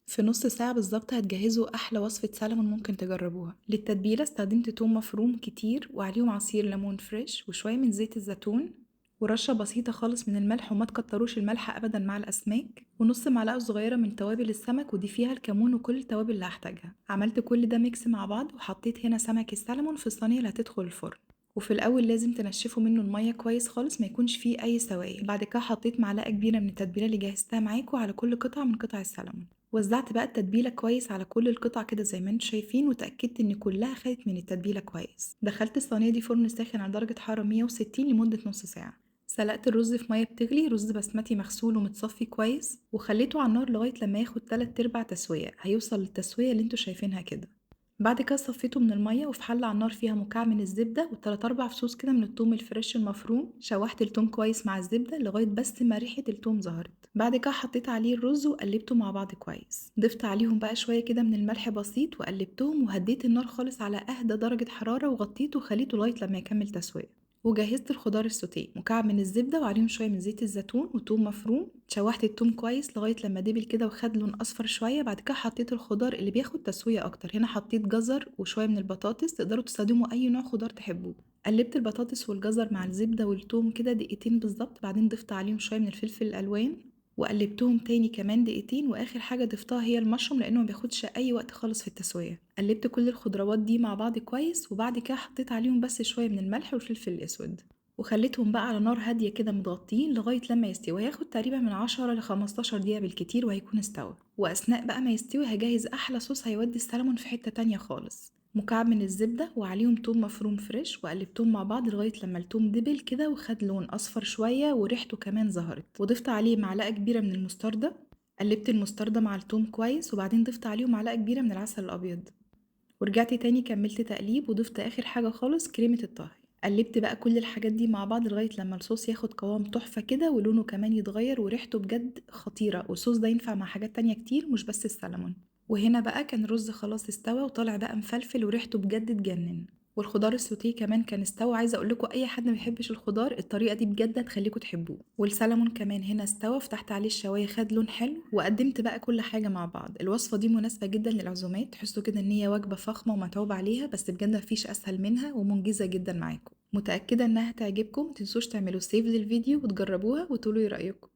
في نص ساعة بالظبط هتجهزوا أحلى وصفة سلمون ممكن تجربوها. للتتبيلة استخدمت توم مفروم كتير وعليهم عصير ليمون فريش وشوية من زيت الزيتون ورشة بسيطة خالص من الملح، وما تكتروش الملح أبدا مع الأسماك، ونص معلقة صغيرة من توابل السمك ودي فيها الكمون وكل التوابل اللي هحتاجها. عملت كل ده ميكس مع بعض وحطيت هنا سمك السلمون في الصينية اللي هتدخل الفرن. وفي الأول لازم تنشفوا منه المية كويس خالص ما يكونش فيه أي سوائل. بعد كده حطيت معلقة كبيرة من التتبيلة اللي جهزتها معاكم على كل قطعة من قطع السلمون. وزعت بقى التتبيلة كويس على كل القطع كده زي ما انتوا شايفين، وتأكدت ان كلها خدت من التتبيلة كويس. دخلت الصينية دي فرن ساخن على درجة حرارة 160 لمدة نص ساعة. سلقت الرز في مية بتغلي، رز بسمتي مغسول ومتصفي كويس، وخليته على النار لغاية لما ياخد 3/4 تسوية، هيوصل للتسوية اللي انتوا شايفينها كده. بعد كده صفيته من المية وفي حلة على النار فيها مكعب من الزبدة وتلات أربع فصوص كده من التوم الفريش المفروم. شوحت التوم كويس مع الزبدة لغاية بس ما ريحة التوم ظهرت. بعد كده حطيت عليه الرز وقلبته مع بعض كويس. ضفت عليهم بقى شوية كده من الملح بسيط وقلبتهم، وهديت النار خالص على أهدى درجة حرارة وغطيته وخليته لغاية لما يكمل تسوية. وجهزت الخضار السوتيه، مكعب من الزبدة وعليهم شوية من زيت الزيتون وتوم مفروم. شوحت التوم كويس لغاية لما دبل كده وخد لون أصفر شوية. بعد كده حطيت الخضار اللي بياخد تسوية أكتر، هنا حطيت جزر وشوية من البطاطس، تقدروا تستخدموا أي نوع خضار تحبوه. قلبت البطاطس والجزر مع الزبدة والثوم كده دقيقتين بالظبط، بعدين ضفت عليهم شوية من الفلفل الألوان وقلبتهم تاني كمان دقيقتين، واخر حاجة ضفتها هي المشروم لانه ما بياخدش اي وقت خالص في التسوية. قلبت كل الخضروات دي مع بعض كويس، وبعد كده حطيت عليهم بس شوية من الملح والفلفل الاسود، وخليتهم بقى على نار هادية كده متغطيين لغاية لما يستوي. هياخد تقريبا من 10 ل 15 دقيقة بالكتير وهيكون استوى. وأثناء بقى ما يستوي هجهز أحلى صوص هيودي السلمون في حتة تانية خالص. مكعب من الزبدة وعليهم توم مفروم فريش، وقلبتهم مع بعض لغاية لما التوم دبل كده وخد لون أصفر شوية وريحته كمان ظهرت. وضفت عليه معلقة كبيرة من المستردة. قلبت المستردة مع التوم كويس، وبعدين ضفت عليهم معلقة كبيرة من العسل الأبيض. ورجعت تاني كملت تقليب، وضفت آخر حاجة خالص كريمة الطهي. قلبت بقى كل الحاجات دي مع بعض لغاية لما الصوص ياخد قوام تحفة كده ولونه كمان يتغير وريحته بجد خطيرة. والصوص ده ينفع مع حاجات تانية كتير مش بس السلمون. وهنا بقى كان الرز خلاص استوى وطالع بقى مفلفل وريحته بجد تجنن. والخضار السوتيه كمان كان استوى. عايزه اقول لكم اي حد ما بيحبش الخضار الطريقه دي بجد هتخليكم تحبوه. والسلمون كمان هنا استوى، فتحت عليه الشوايه خد لون حلو، وقدمت بقى كل حاجه مع بعض. الوصفه دي مناسبه جدا للعزومات، تحسوا كده ان هي وجبه فخمه ومتعوب عليها، بس بجد مفيش اسهل منها ومنجزه جدا معاكم. متاكده انها هتعجبكم. متنسوش تعملوا سيف للفيديو وتجربوها وتقولوا ايه رايكم.